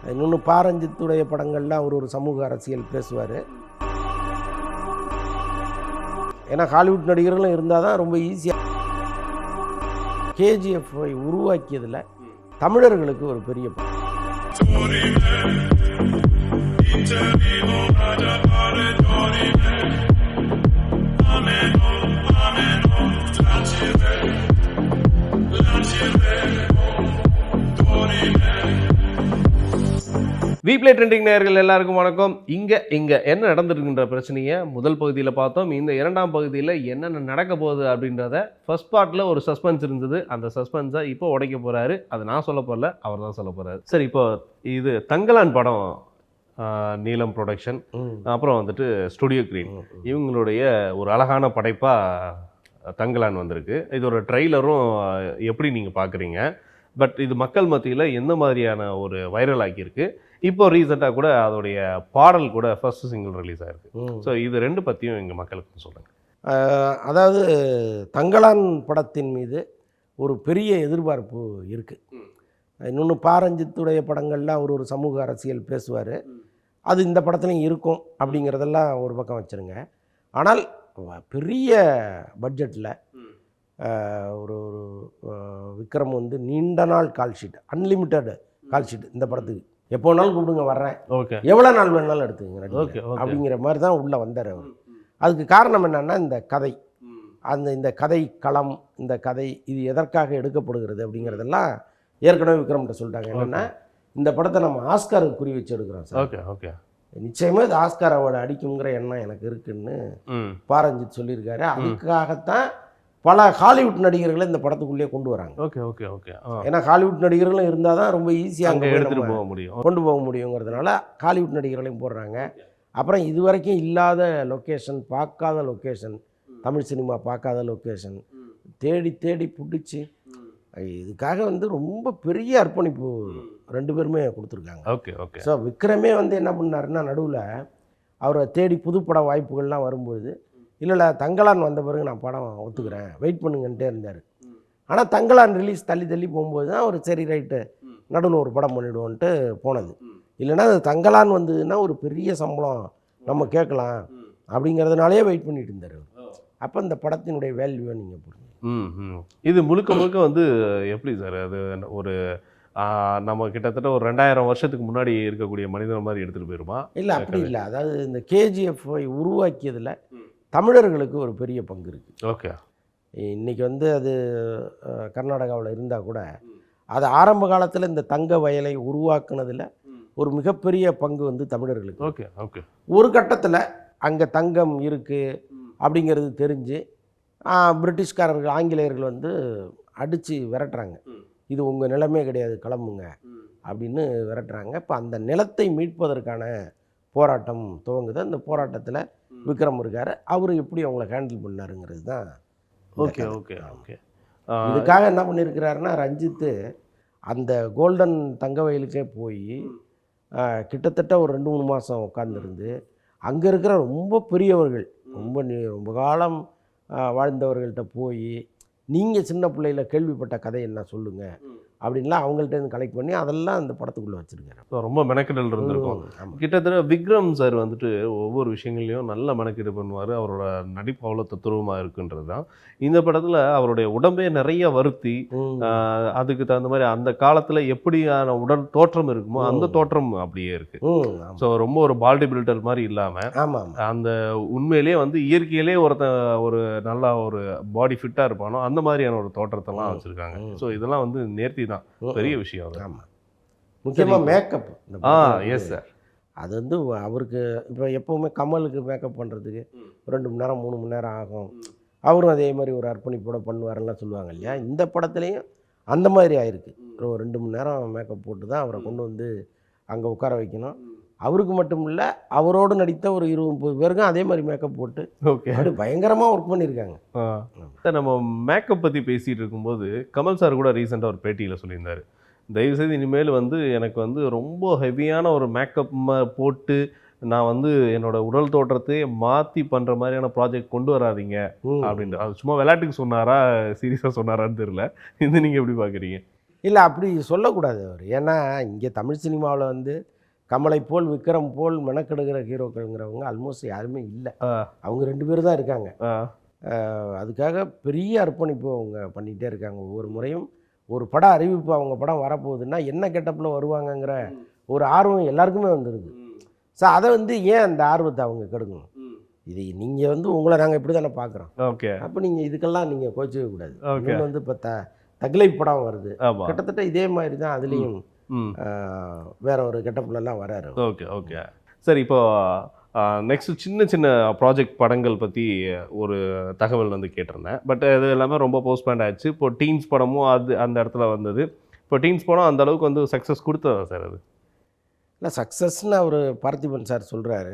இன்னொன்று பாரஞ்சித்துடைய படங்களில் அவர் ஒரு சமூக அரசியல் பேசுவார். ஏன்னா ஹாலிவுட் நடிகர்களும் இருந்தால் தான் ரொம்ப ஈஸியாக. கேஜிஎஃப்ஐ உருவாக்கியதில் தமிழர்களுக்கு ஒரு பெரிய வீப்ளே ட்ரெண்டிங் நேயர்கள் எல்லாருக்கும் வணக்கம். இங்கே என்ன நடந்துருக்குன்ற பிரச்சனையை முதல் பகுதியில் பார்த்தோம். இந்த இரண்டாம் பகுதியில் என்னென்ன நடக்க போகுது அப்படின்றத ஃபர்ஸ்ட் பார்ட்டில் ஒரு சஸ்பென்ஸ் இருந்தது. அந்த சஸ்பென்ஸை இப்போ உடைக்க போகிறாரு. அதை நான் சொல்ல போகல, அவர் தான் சொல்ல போகிறாரு. சரி, இப்போ இது தங்கலான் படம், நீலம் ப்ரொடக்ஷன், அப்புறம் வந்துட்டு ஸ்டுடியோ கிரீன், இவங்களுடைய ஒரு அழகான படைப்பாக தங்கலான் வந்திருக்கு. இது ஒரு ட்ரெய்லரும் எப்படி நீங்கள் பார்க்குறீங்க? பட் இது மக்கள் மத்தியில் எந்த மாதிரியான ஒரு வைரல் ஆக்கியிருக்கு. இப்போ ரீசெண்டாக கூட அதோடைய பாடல் கூட ஃபர்ஸ்ட் சிங்கிள் ரிலீஸ் ஆகிருக்கு. ஸோ இது ரெண்டு பற்றியும் எங்கள் மக்களுக்கு சொல்லுங்கள். அதாவது தங்கலான் படத்தின் மீது ஒரு பெரிய எதிர்பார்ப்பு இருக்குது. இன்னொன்று பாரஞ்சித்துடைய படங்களில் அவர் ஒரு சமூக அரசியல் பேசுவார். அது இந்த படத்துலையும் இருக்கும் அப்படிங்கிறதெல்லாம் ஒரு பக்கம் வச்சுருங்க. ஆனால் பெரிய பட்ஜெட்டில் ஒரு விக்ரம் வந்து நீண்ட நாள் call sheet, unlimited call sheet இந்த படத்துக்கு. எப்போ வேணாலும் கூப்பிடுங்க, வர்றேன், ஓகே, எவ்வளோ நாள் வேணாலும் எடுத்துங்க அப்படிங்கிற மாதிரி தான் உள்ளே வந்தார் அவர். அதுக்கு காரணம் என்னென்னா இந்த கதை, இந்த கதை களம், இந்த கதை இது எதற்காக எடுக்கப்படுகிறது அப்படிங்கிறதெல்லாம் ஏற்கனவே விக்ரம்கிட்ட சொல்லிட்டாங்க. என்னென்னா இந்த படத்தை நம்ம ஆஸ்காருக்கு குறி வச்சு எடுக்கிறோம் சார். ஓகே ஓகே, நிச்சயமாக இது ஆஸ்கார் அவார்டு அடிக்குங்கிற எண்ணம் எனக்கு இருக்குன்னு பாரஞ்சித் சொல்லியிருக்காரு. அதுக்காகத்தான் பல ஹாலிவுட் நடிகர்களை இந்த படத்துக்குள்ளேயே கொண்டு வராங்க. Okay okay okay. ஏன்னா ஹாலிவுட் நடிகர்களும் இருந்தால் தான் ரொம்ப ஈஸியாக அங்கே எடுத்துகிட்டு போக முடியும், கொண்டு போக முடியுங்கிறதுனால ஹாலிவுட் நடிகர்களையும் போடுறாங்க. அப்புறம் இது வரைக்கும் இல்லாத லொக்கேஷன், பார்க்காத லொக்கேஷன், தமிழ் சினிமா பார்க்காத லொக்கேஷன் தேடி தேடி பிடிச்சி இதுக்காக வந்து ரொம்ப பெரிய அர்ப்பணிப்பு ரெண்டு பேருமே கொடுத்துருக்காங்க. Okay okay. ஸோ விக்ரமே வந்து என்ன பண்ணாருன்னா, நடுவில் அவரை தேடி புதுப்பட வாய்ப்புகள்லாம் வரும்பொழுது இல்லை தங்கலான் வந்த பிறகு நான் படம் ஒத்துக்கிறேன், வெயிட் பண்ணுங்கன்ட்டே இருந்தார். ஆனால் தங்கலான் ரிலீஸ் தள்ளி தள்ளி போகும்போது தான் அவர் சரி ரைட்டு நடுவில் ஒரு படம் பண்ணிவிடுவோன்ட்டு போனது. இல்லைன்னா அது தங்கலான் வந்ததுன்னா ஒரு பெரிய சம்பளம் நம்ம கேட்கலாம் அப்படிங்கிறதுனாலே வெயிட் பண்ணிட்டு இருந்தார். அப்போ இந்த படத்தினுடைய வேல்யூவை நீங்கள் புரிஞ்சுங்க. இது முழுக்க முழுக்க வந்து எப்படி சார், அது ஒரு நம்ம கிட்டத்தட்ட ஒரு 2000 வருஷத்துக்கு முன்னாடி இருக்கக்கூடிய மனிதர் மாதிரி எடுத்துகிட்டு போயிருமா? இல்லை, அப்படி இல்லை. அதாவது இந்த கேஜிஎஃப்ஐ உருவாக்கியதில் தமிழர்களுக்கு ஒரு பெரிய பங்கு இருக்குது. ஓகே. இன்றைக்கி வந்து அது கர்நாடகாவில் இருந்தால் கூட அது ஆரம்ப காலத்தில் இந்த தங்க வயலை உருவாக்குனதில் ஒரு மிகப்பெரிய பங்கு வந்து தமிழர்களுக்கு. Okay okay. ஒரு கட்டத்தில் அங்கே தங்கம் இருக்குது அப்படிங்கிறது தெரிஞ்சு பிரிட்டிஷ்காரர்கள், ஆங்கிலேயர்கள் வந்து அடித்து விரட்டுறாங்க. இது உங்கள் நிலமே கிடையாது, கிளம்புங்க அப்படின்னு விரட்டுறாங்க. இப்போ அந்த நிலத்தை மீட்பதற்கான போராட்டம் துவங்குது. அந்த போராட்டத்தில் விக்ரம் இருக்கார். அவர் எப்படி அவங்கள ஹேண்டில் பண்ணாருங்கிறது தான். Okay okay okay. இதுக்காக என்ன பண்ணியிருக்கிறாருன்னா, ரஞ்சித்து அந்த கோல்டன் தங்க வயலுக்கே போய் கிட்டத்தட்ட ஒரு 2-3 மாதம் உட்கார்ந்துருந்து அங்கே இருக்கிற ரொம்ப பெரியவர்கள், ரொம்ப காலம் வாழ்ந்தவர்கள்ட்ட போய் நீங்கள் சின்ன பிள்ளையில் கேள்விப்பட்ட கதை என்ன சொல்லுங்கள் அப்படின்லாம் அவங்கள்ட்ட கலெக்ட் பண்ணி அதெல்லாம் அந்த படத்துக்குள்ளே வச்சுருக்காரு. ரொம்ப மெனக்கெடல் இருந்திருக்கும். கிட்டத்தட்ட விக்ரம் சார் வந்துட்டு ஒவ்வொரு விஷயங்கள்லையும் நல்ல மெனக்கெடு பண்ணுவார். அவரோட நடிப்பு அவ்வளோ தத்துருவமாக இருக்குன்றது தான். இந்த படத்தில் அவருடைய உடம்பே நிறைய வருத்தி, அதுக்கு தகுந்த மாதிரி அந்த காலத்தில் எப்படியான உடல் தோற்றம் இருக்குமோ அந்த தோற்றம் அப்படியே இருக்குது. ஸோ ரொம்ப ஒரு பாடி பில்டர் மாதிரி இல்லாமல் அந்த உண்மையிலேயே வந்து இயற்கையிலே ஒரு நல்லா ஒரு பாடி ஃபிட்டாக இருப்பானோ அந்த மாதிரியான ஒரு தோற்றத்தெல்லாம் வச்சுருக்காங்க. ஸோ இதெல்லாம் வந்து நேர்த்தி தான், பெரிய விஷயம். ஆமாம், முக்கியமாக மேக்கப். Yes sir. அது வந்து அவருக்கு இப்போ எப்போவுமே கமலுக்கு மேக்கப் பண்ணுறதுக்கு 2 மணி நேரம் 3 மணி நேரம் ஆகும். அவரும் அதே மாதிரி ஒரு அர்ப்பணிப்போட பண்ணுவாருலாம் சொல்லுவாங்க இல்லையா. இந்த படத்துலேயும் அந்த மாதிரி ஆயிருக்கு. 2 மணி நேரம் மேக்கப் போட்டு தான் அவரை கொண்டு வந்து அங்கே உட்கார வைக்கணும். அவருக்கு மட்டும் இல்லை, அவரோடு நடித்த ஒரு 20-30 பேருக்கும் அதே மாதிரி மேக்கப் போட்டு அப்படி பயங்கரமாக ஒர்க் பண்ணியிருக்காங்க. சார், நம்ம மேக்கப் பற்றி பேசிகிட்டு இருக்கும்போது கமல் சார் கூட ரீசெண்டாக ஒரு பேட்டியில் சொல்லியிருந்தார், தயவுசெய்து இனிமேல் வந்து எனக்கு வந்து ரொம்ப ஹெவியான ஒரு மேக்கப் போட்டு நான் வந்து என்னோட உடல் தோற்றத்தையே மாற்றி பண்ணுற மாதிரியான ப்ராஜெக்ட் கொண்டு வராதிங்க அப்படின்ட்டு. அது சும்மா விளையாட்டுக்கு சொன்னாரா சீரியஸாக சொன்னாரான்னு தெரியல. இது நீங்கள் எப்படி பார்க்குறீங்க? இல்லை அப்படி சொல்லக்கூடாது அவர். ஏன்னா இங்கே தமிழ் சினிமாவில் வந்து கமலை போல் விக்ரம் போல் மெனக்கெடுக்கிற ஹீரோக்கள்ங்கிறவங்க ஆல்மோஸ்ட் யாருமே இல்லை. அவங்க 2 பேர் தான் இருக்காங்க. அதுக்காக பெரிய அர்ப்பணிப்பு அவங்க பண்ணிகிட்டே இருக்காங்க. ஒவ்வொரு முறையும் ஒரு பட அறிவிப்பு அவங்க படம் வரப்போகுதுன்னா என்ன கெட்டப்பில் வருவாங்கங்கிற ஒரு ஆர்வம் எல்லாருக்குமே வந்துடுது. ஸோ அதை வந்து ஏன் அந்த ஆர்வத்தை அவங்க கெடுக்கணும்? இது நீங்கள் வந்து உங்களை நாங்கள் இப்படி தானே பார்க்குறோம். ஓகே. அப்போ நீங்கள் இதுக்கெல்லாம் நீங்கள் கோச்சிக்க கூடாது. இன்னொன்று வந்து இப்போ தக்லை படம் வருது, கிட்டத்தட்ட இதே மாதிரி தான் அதுலேயும் வேற ஒரு கெட்டப்லலாம் வராரு. Okay okay sir. இப்போ நெக்ஸ்ட் சின்ன சின்ன ப்ராஜெக்ட் படங்கள் பற்றி ஒரு தகவல் வந்து கேட்டிருந்தேன். பட் இது எல்லாமே ரொம்ப போஸ்ட்பேண்ட் ஆயிடுச்சு. இப்போ டீன்ஸ் படமும் அந்த இடத்துல வந்தது. இப்போ டீன்ஸ் படம் அந்த அளவுக்கு வந்து சக்ஸஸ் கொடுத்ததா சார்? அது இல்லை, சக்ஸஸ்ன்னு அவர் பார்த்திபன் சார் சொல்கிறாரு.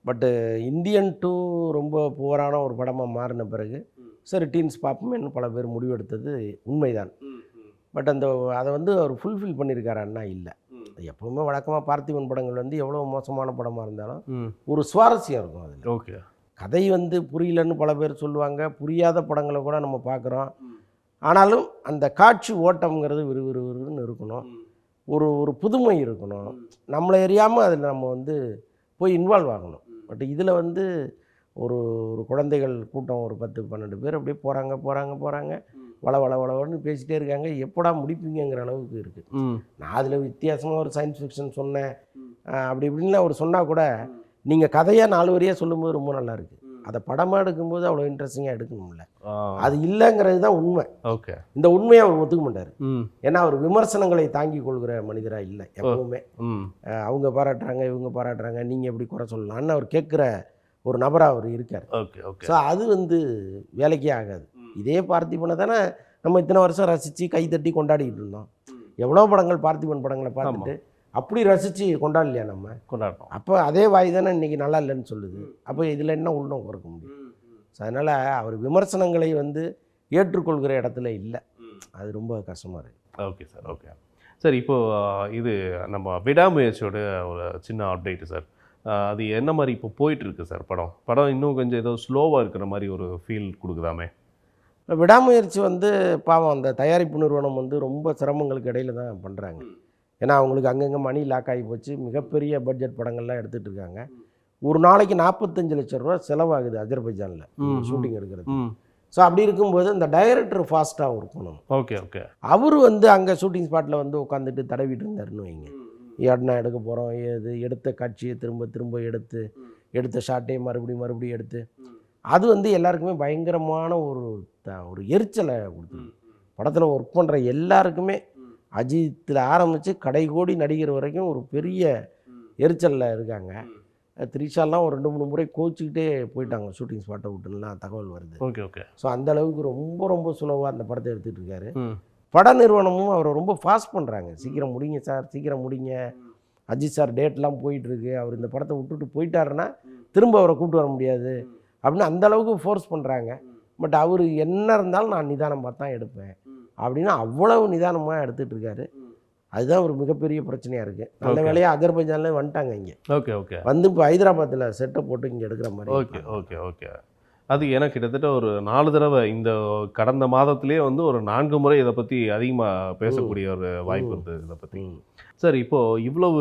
பட்டு இந்தியன் 2 ரொம்ப புவரான ஒரு படமாக மாறின பிறகு சரி டீன்ஸ் பார்ப்போமேன்னு பல பேர் முடிவெடுத்தது உண்மைதான். பட் அதை வந்து அவர் ஃபுல்ஃபில் பண்ணியிருக்காருன்னா இல்லை. எப்போவுமே வழக்கமாக பார்த்திபன் படங்கள் வந்து எவ்வளோ மோசமான படமாக இருந்தாலும் ஒரு சுவாரஸ்யம் இருக்கும் அதில். ஓகே. கதை வந்து புரியலன்னு பல பேர் சொல்லுவாங்க. புரியாத படங்களை கூட நம்ம பார்க்குறோம். ஆனாலும் அந்த காட்சி ஓட்டம்ங்கிறது விறுவிறுன்னு இருக்கணும். ஒரு புதுமை இருக்கணும். நம்மளை எறியாமல் அதில் நம்ம வந்து போய் இன்வால்வ் ஆகணும். பட் இதில் வந்து ஒரு குழந்தைகள் கூட்டம் ஒரு 10-12 பேர் அப்படியே போகிறாங்க வளன்னு பேசிகிட்டே இருக்காங்க. எப்படா முடிப்பீங்கிற அளவுக்கு இருக்குது. நான் அதில் வித்தியாசமாக ஒரு சயின்ஸ் ஃபிக்ஷன் சொன்னேன் அப்படி இப்படின்னு அவர் சொன்னால் கூட நீங்கள் கதையாக 4 வரியாக சொல்லும்போது ரொம்ப நல்லா இருக்குது. அதை படமாக எடுக்கும்போது அவ்வளோ இன்ட்ரெஸ்டிங்காக எடுக்கணும்ல. அது இல்லைங்கிறது தான் உண்மை. ஓகே. இந்த உண்மையை அவர் ஒத்துக்க மாட்டார். ஏன்னா அவர் விமர்சனங்களை தாங்கி கொள்கிற மனிதராக இல்லை எப்பவுமே. அவங்க பாராட்டுறாங்க, இவங்க பாராட்டுறாங்க, நீங்கள் எப்படி குறை சொல்லலாம்னு அவர் கேட்குற ஒரு நபராக அவர் இருக்கார். Okay okay. ஸோ அது வந்து வேலைக்கே ஆகாது. இதே பார்த்திபனை தானே நம்ம இத்தனை வருஷம் ரசித்து கைத்தட்டி கொண்டாடிக்கிட்டு இருந்தோம். எவ்வளோ படங்கள் பார்த்திபன் படங்களை பார்த்துட்டு அப்படி ரசித்து கொண்டாடலையா நம்ம? கொண்டாடுறோம். அப்போ அதே வாய் தானே இன்றைக்கி நல்லா இல்லைன்னு சொல்லுது. அப்போ இதில் என்ன உள்நோக்கம் இருக்க முடியும்? ஸோ அதனால் அவர் விமர்சனங்களை வந்து ஏற்றுக்கொள்கிற இடத்துல இல்லை. அது ரொம்ப கஷ்டமாக இருக்குது. Okay sir. Okay sir. இப்போது இது நம்ம விடாமுயற்சியோட ஒரு சின்ன அப்டேட்டு சார். அது என்ன மாதிரி இப்போ போயிட்டுருக்கு சார்? படம் இன்னும் கொஞ்சம் ஏதோ ஸ்லோவாக இருக்கிற மாதிரி ஒரு ஃபீல் கொடுக்குதாமே? விடாமுயற்சி வந்து பாவம் அந்த தயாரிப்பு நிறுவனம் வந்து ரொம்ப சிரமங்களுக்கு இடையில தான் பண்ணுறாங்க. ஏன்னா அவங்களுக்கு அங்கங்கே மணி லாக் ஆகி போச்சு. மிகப்பெரிய பட்ஜெட் படங்கள்லாம் எடுத்துகிட்டு இருக்காங்க. ஒரு நாளைக்கு 45 லட்சம் ரூபா செலவாகுது அஜர்பைஜானில் ஷூட்டிங் எடுக்கிறது. ஸோ அப்படி இருக்கும்போது இந்த டைரக்டர் ஃபாஸ்ட்டாக ஒர்க் பண்ணணும். Okay okay. அவர் வந்து அங்கே ஷூட்டிங் ஸ்பாட்டில் வந்து உட்காந்துட்டு தடவிட்டு இருந்தாருன்னு வைங்க. என்ன எடுக்க போகிறோம், எடுத்த காட்சியை திரும்ப எடுத்த ஷாட்டே மறுபடியும் எடுத்து அது வந்து எல்லாருக்குமே பயங்கரமான ஒரு எரிச்சலை கொடுத்துருது. படத்தில் ஒர்க் பண்ணுற எல்லாருக்குமே அஜித்தில் ஆரம்பித்து கடைகோடி நடிகர் வரைக்கும் ஒரு பெரிய எரிச்சலில் இருக்காங்க. த்ரிஷாலாம் ஒரு 2-3 முறை கோச்சிக்கிட்டே போயிட்டாங்க ஷூட்டிங் ஸ்பாட்டை விட்டுலாம் தகவல் வருது. Okay okay. ஸோ அந்த அளவுக்கு ரொம்ப ஸ்லோவாக அந்த படத்தை எடுத்துகிட்டு இருக்காரு. பட நிறுவனமும் அவரை ரொம்ப ஃபாஸ்ட் பண்ணுறாங்க. சீக்கிரம் முடிங்க சார், சீக்கிரம் முடிங்க. அஜித் சார் டேட்லாம் போயிட்டுருக்கு, அவர் இந்த படத்தை விட்டுட்டு போயிட்டாருன்னா திரும்ப அவரை கூப்பிட்டு வர முடியாது அப்படின்னு அந்த அளவுக்கு ஃபோர்ஸ் பண்ணுறாங்க. பட் அவர் என்ன இருந்தாலும் நான் நிதானமாக தான் எடுப்பேன் அப்படின்னு அவ்வளவு நிதானமாக எடுத்துகிட்டு இருக்காரு. அதுதான் ஒரு மிகப்பெரிய பிரச்சனையாக இருக்குது. நல்ல வேலையாக அஜர்பைஜான்லேயே வந்துட்டாங்க. இங்கே ஓகே ஓகே வந்து இப்போ ஹைதராபாத்தில் செட்டை போட்டு இங்கே எடுக்கிற மாதிரி. Okay okay okay. அது எனக்கு கிட்டத்தட்ட ஒரு 4 தடவை இந்த கடந்த மாதத்திலே வந்து ஒரு 4 முறை இதை பற்றி அதிகமாக பேசக்கூடிய ஒரு வாய்ப்பு இருந்தது இதை பற்றி. சார், இப்போது இவ்வளவு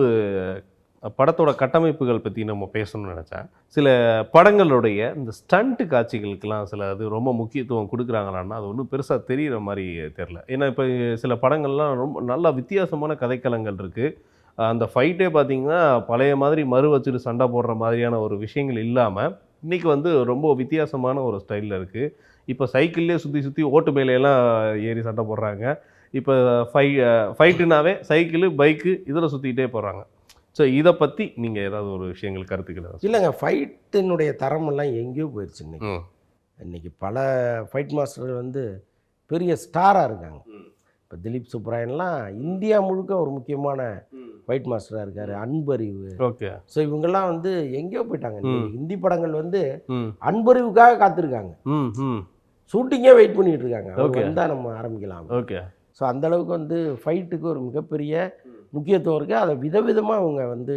படத்தோட கட்டமைப்புகள் பற்றி நம்ம பேசணும்னு நினச்சேன். சில படங்களுடைய இந்த ஸ்டண்ட்டு காட்சிகளுக்கெல்லாம் சில அது ரொம்ப முக்கியத்துவம் கொடுக்குறாங்களான்னா அது ஒன்றும் பெருசாக தெரிகிற மாதிரி தெரில. ஏன்னா இப்போ சில படங்கள்லாம் ரொம்ப நல்லா வித்தியாசமான கதைக்களங்கள் இருக்குது. அந்த ஃபைட்டே பார்த்திங்கன்னா பழைய மாதிரி மறு வச்சுட்டு சண்டை போடுற மாதிரியான ஒரு விஷயங்கள் இல்லாமல் இன்றைக்கி வந்து ரொம்ப வித்தியாசமான ஒரு ஸ்டைலில் இருக்குது. இப்போ சைக்கிள்லேயே சுற்றி ஓட்டு மேலையெல்லாம் ஏறி சண்டை போடுறாங்க. இப்போ ஃபைட்டுனாவே சைக்கிளு பைக்கு இதில் சுற்றிக்கிட்டே போகிறாங்க. ஸோ இதை பற்றி நீங்கள் ஏதாவது ஒரு விஷயங்கள் கருத்துக்கள்? இல்லைங்க, ஃபைட்டினுடைய தரமெல்லாம் எங்கேயோ போயிடுச்சு. இன்றைக்கி பல ஃபைட் மாஸ்டர்கள் வந்து பெரிய ஸ்டாராக இருக்காங்க. இப்போ திலீப் சுப்ராயன்லாம் இந்தியா முழுக்க ஒரு முக்கியமான ஃபைட் மாஸ்டராக இருக்கார். அன்பறிவு. ஓகே. ஸோ இவங்கெல்லாம் வந்து எங்கேயோ போயிட்டாங்க. ஹிந்தி படங்கள் வந்து அன்பறிவுக்காக காத்திருக்காங்க. ஷூட்டிங்கே வெயிட் பண்ணிகிட்டு இருக்காங்க. ஓகே, தான் நம்ம ஆரம்பிக்கலாம். ஓகே. ஸோ அந்தளவுக்கு வந்து ஃபைட்டுக்கு ஒரு மிகப்பெரிய முக்கியத்துவம் இருக்குது. அதை விதவிதமாக அவங்க வந்து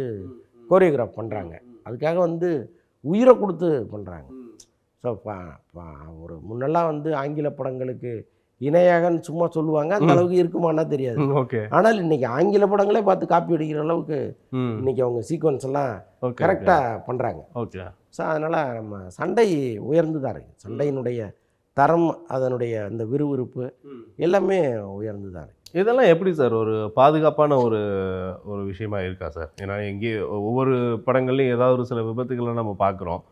கோரியோகிராஃப் பண்ணுறாங்க. அதுக்காக வந்து உயிரை கொடுத்து பண்ணுறாங்க. ஸோ ஒரு முன்னெல்லாம் வந்து ஆங்கில படங்களுக்கு இணையாகன்னு சும்மா சொல்லுவாங்க, அந்த அளவுக்கு இருக்குமானா தெரியாது. ஓகே. ஆனால் இன்னைக்கு ஆங்கில படங்களே பார்த்து காப்பி அடிக்கிற அளவுக்கு ம். இன்னைக்கு அவங்க சீக்வன்ஸ் எல்லாம் ஓகே. கரெக்டாக பண்ணுறாங்க. ஓகே. ஸோ அதனால் நம்ம சண்டை உயர்ந்து தான் இருக்குது. சண்டையினுடைய தரம், அதனுடைய அந்த விறுவிறுப்பு எல்லாமே உயர்ந்து தான் இருக்குது. இதெல்லாம் எப்படி சார் ஒரு பாதுகாப்பான ஒரு ஒரு விஷயமா இருக்கா சார்? ஏன்னா எங்கேயும் ஒவ்வொரு படங்கள்லையும் ஏதாவது ஒரு சில விபத்துக்களை நம்ம பார்க்குறோம்.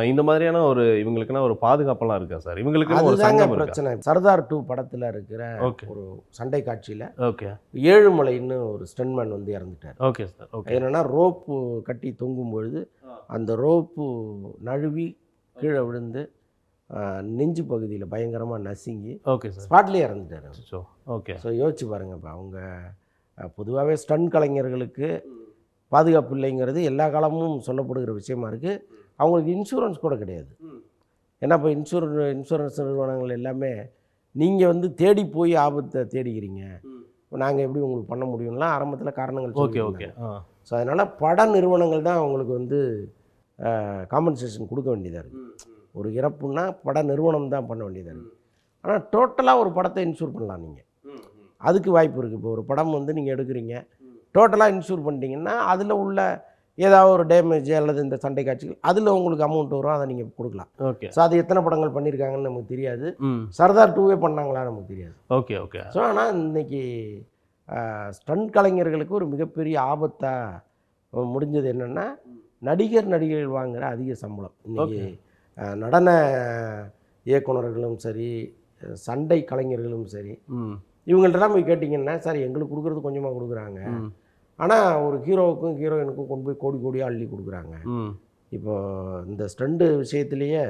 இந்த மாதிரியான ஒரு இவங்களுக்குன்னா ஒரு பாதுகாப்பெல்லாம் இருக்கா சார்? இவங்களுக்குன்னு ஒரு அதுதாங்க சங்கம் இருக்கா? பிரச்சனை. சர்தார் 2 படத்தில் இருக்கிற ஓகே. ஒரு சண்டை காட்சியில் ஓகே. ஏழுமலைன்னு ஒரு ஸ்டன்மேன் வந்து இறந்துட்டார். Okay sir. ஓகே. என்னென்னா ரோப்பு கட்டி தொங்கும் பொழுது அந்த ரோப்பு நழுவி கீழே விழுந்து நெஞ்சு பகுதியில் பயங்கரமாக நசுங்கி ஓகே சார். ஸ்பாட்லேயே இறந்துட்டார். So okay. ஸோ யோசிச்சு பாருங்கள். இப்போ அவங்க பொதுவாகவே ஸ்டன் கலைஞர்களுக்கு பாதுகாப்பு இல்லைங்கிறது எல்லா காலமும் சொல்லப்படுகிற விஷயமா இருக்குது. அவங்களுக்கு இன்சூரன்ஸ் கூட கிடையாது. ஏன்னா இப்போ இன்சூரன்ஸ் நிறுவனங்கள் எல்லாமே நீங்கள் வந்து தேடி போய் ஆபத்தை தேடிக்கிறீங்க, இப்போ நாங்கள் எப்படி உங்களுக்கு பண்ண முடியும்லாம் ஆரம்பத்தில் காரணங்கள் ஓகே. ஓகே. ஸோ அதனால் பட நிறுவனங்கள் தான் அவங்களுக்கு வந்து காம்பன்சேஷன் கொடுக்க வேண்டியதாக இருக்குது. ஒரு இறப்புன்னா பட நிறுவனம் தான் பண்ண வேண்டியதாக இருக்குது. ஆனால் டோட்டலாக ஒரு படத்தை இன்சூர் பண்ணலாம் நீங்கள். அதுக்கு வாய்ப்பு இருக்குது. இப்போ ஒரு படம் வந்து நீங்கள் எடுக்கிறீங்க, டோட்டலாக இன்சூர் பண்ணிட்டீங்கன்னா அதில் உள்ள ஏதாவது ஒரு டேமேஜ் அல்லது இந்த சண்டை காட்சிகள் அதில் உங்களுக்கு அமௌண்ட் வரும், அதை நீங்கள் கொடுக்கலாம். ஓகே. ஸோ அது எத்தனை படங்கள் பண்ணியிருக்காங்கன்னு நமக்கு தெரியாது. சர்தார் 2 பண்ணாங்களா நமக்கு தெரியாது. ஓகே. ஓகே. ஸோ ஆனால் இன்னைக்கு ஸ்டண்ட் கலைஞர்களுக்கு ஒரு மிகப்பெரிய ஆபத்தாக முடிஞ்சது என்னென்னா, நடிகர்கள் வாங்குகிற அதிக சம்பளம். இன்றைக்கி நடன இயக்குனர்களும் சரி, சண்டை கலைஞர்களும் சரி, இவங்கள்ட்டலாம் போய் கேட்டிங்கன்னா, சார் எங்களுக்கு கொடுக்குறது கொஞ்சமாக கொடுக்குறாங்க, ஆனால் ஒரு ஹீரோவுக்கும் ஹீரோயினுக்கும் கொண்டு போய் கோடி கோடியாக அள்ளி கொடுக்குறாங்க. இப்போ இந்த ஸ்டண்டு விஷயத்துலேயே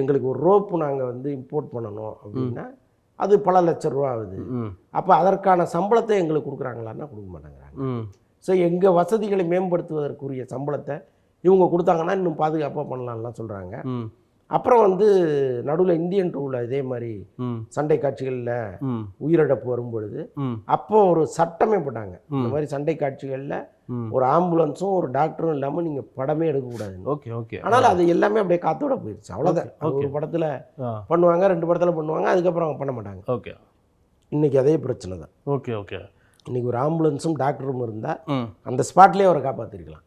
எங்களுக்கு ஒரு ரோப்பு நாங்கள் வந்து இம்போர்ட் பண்ணணும் அப்படின்னா அது பல லட்சம் ரூபா ஆகுது. அப்போ அதற்கான சம்பளத்தை எங்களுக்கு கொடுக்குறாங்களான்னா கொடுக்க மாட்டேங்கிறாங்க. ஸோ எங்கள் வசதிகளை மேம்படுத்துவதற்குரிய சம்பளத்தை இவங்க கொடுத்தாங்கன்னா இன்னும் பாதுகாப்பாக பண்ணலாம்லாம் சொல்கிறாங்க. அப்புறம் வந்து நடுவில் இந்தியன் 2ல இதே மாதிரி சண்டை காட்சிகளில் உயிரிழப்பு வரும்பொழுது அப்போ ஒரு சட்டமே போட்டாங்க, இந்த மாதிரி சண்டை காட்சிகளில் ஒரு ஆம்புலன்ஸும் ஒரு டாக்டரும் இல்லாமல் நீங்கள் படமே எடுக்கக்கூடாது. ஓகே. ஓகே. ஆனால் அது எல்லாமே அப்படியே காத்தோட போயிடுச்சு, அவ்வளோதான். ஒரு படத்தில் பண்ணுவாங்க, 2 படத்தில் பண்ணுவாங்க, அதுக்கப்புறம் அவங்க பண்ண மாட்டாங்க. ஓகே. இன்னைக்கு அதே பிரச்சனை தான். ஓகே. ஓகே. இன்னைக்கு ஒரு ஆம்புலன்ஸும் டாக்டரும் இருந்தால் அந்த ஸ்பாட்லேயே அவரை காப்பாற்றிருக்கலாம்.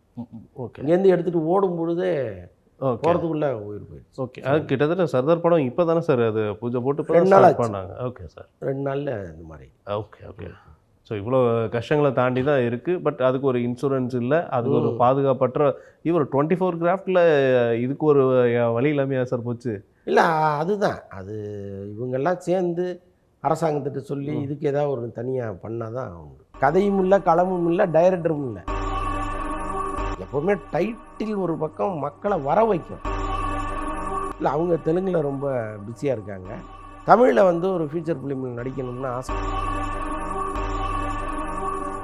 ஓகே. இங்கேருந்து எடுத்துகிட்டு ஓடும் பொழுதே போகிறதுக்குள்ளே உயிர் போயிடுச்சு. ஓகே. அது கிட்டத்தட்ட சர்தார் படம் இப்போ தானே சார் அது பூஜை போட்டு 2 நாள் பண்ணாங்க. Okay sir. 2 நாளில் இந்த மாதிரி. ஓகே. ஓகே. ஸோ இவ்வளோ கஷ்டங்களை தாண்டி தான் இருக்குது. பட் அதுக்கு ஒரு இன்சூரன்ஸ் இல்லை, அதுக்கு ஒரு பாதுகாப்பற்ற இவர் 24 கிராஃப்டில் இதுக்கு ஒரு வழி இல்லாமையா சார் போச்சு? இல்லை, அதுதான் அது இவங்கெல்லாம் சேர்ந்து அரசாங்கத்திட்ட சொல்லி இதுக்கு ஏதாவது ஒரு தனியாக பண்ணால் தான் அவங்க கதையும் இல்லை, களமும் இல்லை, டைரக்டரும் இல்லை. எப்போவுமே டைட்டில் ஒரு பக்கம் மக்களை வர வைக்கும். இல்லை, அவங்க தெலுங்கில் ரொம்ப பிஸியாக இருக்காங்க. தமிழில் வந்து ஒரு ஃபீச்சர் ஃபிலிமில் நடிக்கணும்னு ஆசை.